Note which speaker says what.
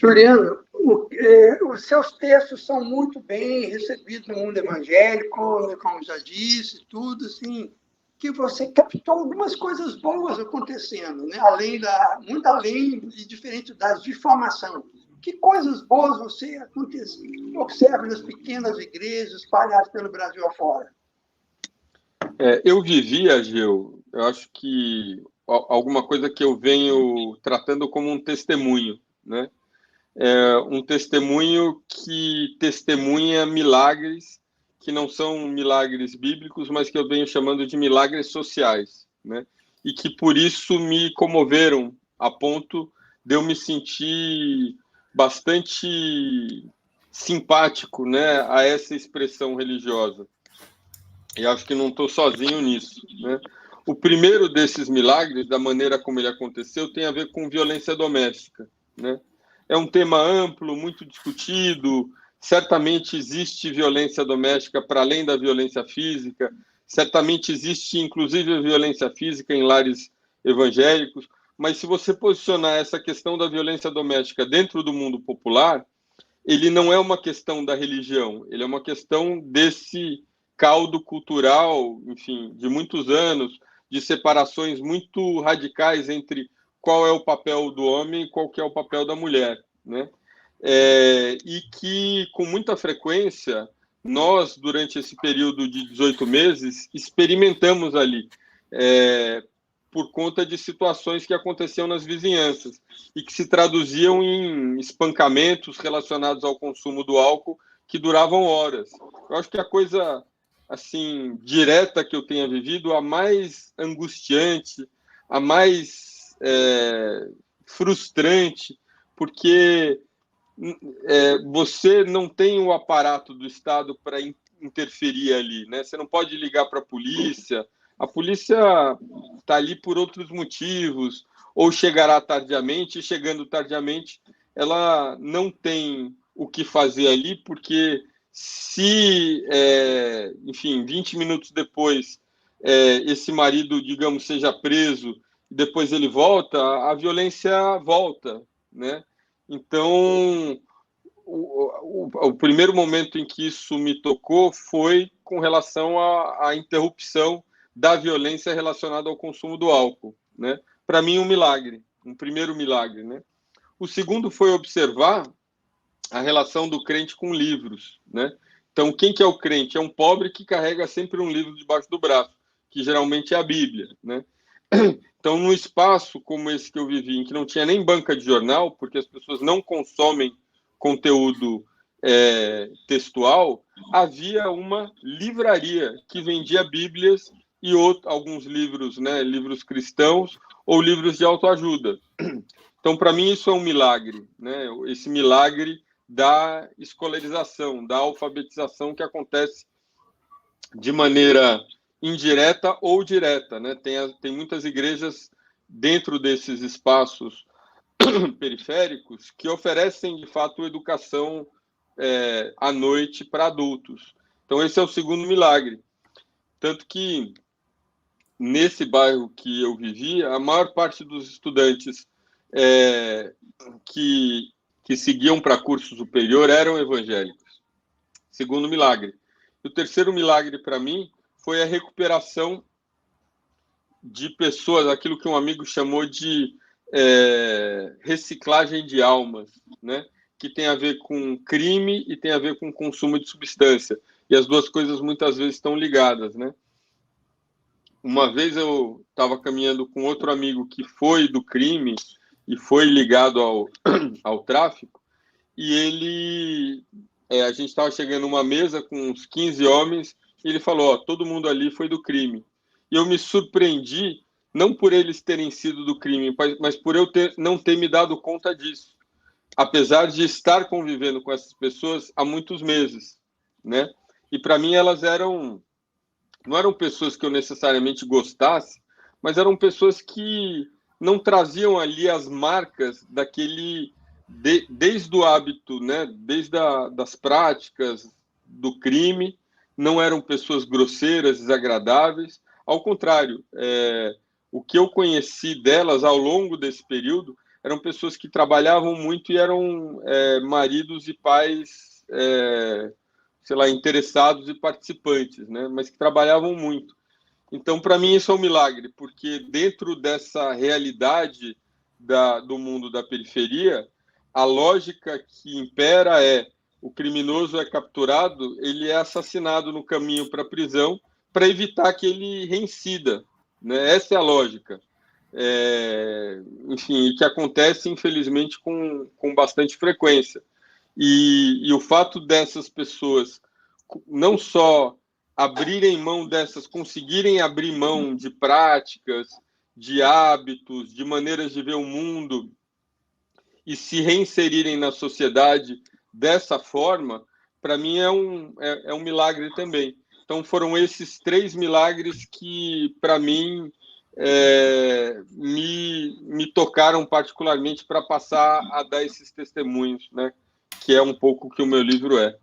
Speaker 1: Juliano, os seus textos são muito bem recebidos no mundo evangélico, né, como já disse, tudo assim, que você captou algumas coisas boas acontecendo, né? Muito além e diferente das difamação. Que coisas boas você observa nas pequenas igrejas espalhadas pelo Brasil afora?
Speaker 2: Eu vivi, Ageu, eu acho que alguma coisa que eu venho tratando como um testemunho, né? Um testemunho que testemunha milagres que não são milagres bíblicos, mas que eu venho chamando de milagres sociais, né? E que por isso me comoveram a ponto de eu me sentir bastante simpático, né, a essa expressão religiosa. E acho que não estou sozinho nisso, né? O primeiro desses milagres, da maneira como ele aconteceu, tem a ver com violência doméstica, né? É um tema amplo, muito discutido. Certamente existe violência doméstica para além da violência física. Certamente existe, inclusive, violência física em lares evangélicos. Mas se você posicionar essa questão da violência doméstica dentro do mundo popular, ele não é uma questão da religião, ele é uma questão desse caldo cultural, enfim, de muitos anos, de separações muito radicais entre qual é o papel do homem e qual que é o papel da mulher, né? E que, com muita frequência, nós, durante esse período de 18 meses, experimentamos ali, por conta de situações que aconteciam nas vizinhanças e que se traduziam em espancamentos relacionados ao consumo do álcool que duravam horas. Eu acho que a coisa assim direta que eu tenha vivido, a mais angustiante, a mais frustrante, porque você não tem o aparato do Estado para interferir ali, né? Você não pode ligar para a polícia está ali por outros motivos, ou chegará tardiamente, e chegando tardiamente, ela não tem o que fazer ali, porque se, enfim, 20 minutos depois, esse marido, digamos, seja preso, e depois ele volta, a violência volta, né? Então, o primeiro momento em que isso me tocou foi com relação à interrupção da violência relacionada ao consumo do álcool, né? Para mim, um milagre, um primeiro milagre, né? O segundo foi observar a relação do crente com livros, né? Então, quem que é o crente? É um pobre que carrega sempre um livro debaixo do braço, que geralmente é a Bíblia, né? Então, num espaço como esse que eu vivi, em que não tinha nem banca de jornal, porque as pessoas não consomem conteúdo textual, havia uma livraria que vendia Bíblias e alguns livros, né, livros cristãos ou livros de autoajuda. Então, para mim, isso é um milagre, né? Esse milagre da escolarização, da alfabetização que acontece de maneira indireta ou direta, né? Tem muitas igrejas dentro desses espaços periféricos que oferecem, de fato, educação à noite para adultos. Então, esse é o segundo milagre. Tanto que, nesse bairro que eu vivi, a maior parte dos estudantes que seguiam para curso superior eram evangélicos. Segundo milagre. E o terceiro milagre, para mim, foi a recuperação de pessoas, aquilo que um amigo chamou de reciclagem de almas, né? Que tem a ver com crime e tem a ver com consumo de substância. E as duas coisas muitas vezes estão ligadas, né? Uma vez eu estava caminhando com outro amigo que foi do crime e foi ligado ao tráfico, e a gente estava chegando numa mesa com uns 15 homens, e ele falou, todo mundo ali foi do crime. E eu me surpreendi, não por eles terem sido do crime, mas por eu não ter me dado conta disso, apesar de estar convivendo com essas pessoas há muitos meses, né? E para mim elas não eram pessoas que eu necessariamente gostasse, mas eram pessoas que não traziam ali as marcas daquele, desde o hábito, né? Desde das práticas do crime, não eram pessoas grosseiras, desagradáveis. Ao contrário, o que eu conheci delas ao longo desse período eram pessoas que trabalhavam muito e eram maridos e pais, sei lá, interessados e participantes, né? Mas que trabalhavam muito. Então, para mim, isso é um milagre, porque dentro dessa realidade do mundo da periferia, a lógica que impera é: o criminoso é capturado, ele é assassinado no caminho para a prisão para evitar que ele reincida, né? Essa é a lógica. Enfim, que acontece, infelizmente, com bastante frequência. E o fato dessas pessoas não só abrirem mão dessas, conseguirem abrir mão de práticas, de hábitos, de maneiras de ver o mundo e se reinserirem na sociedade dessa forma, para mim é um milagre também. Então foram esses 3 milagres que, para mim, me tocaram particularmente para passar a dar esses testemunhos, né? Que é um pouco o que o meu livro é.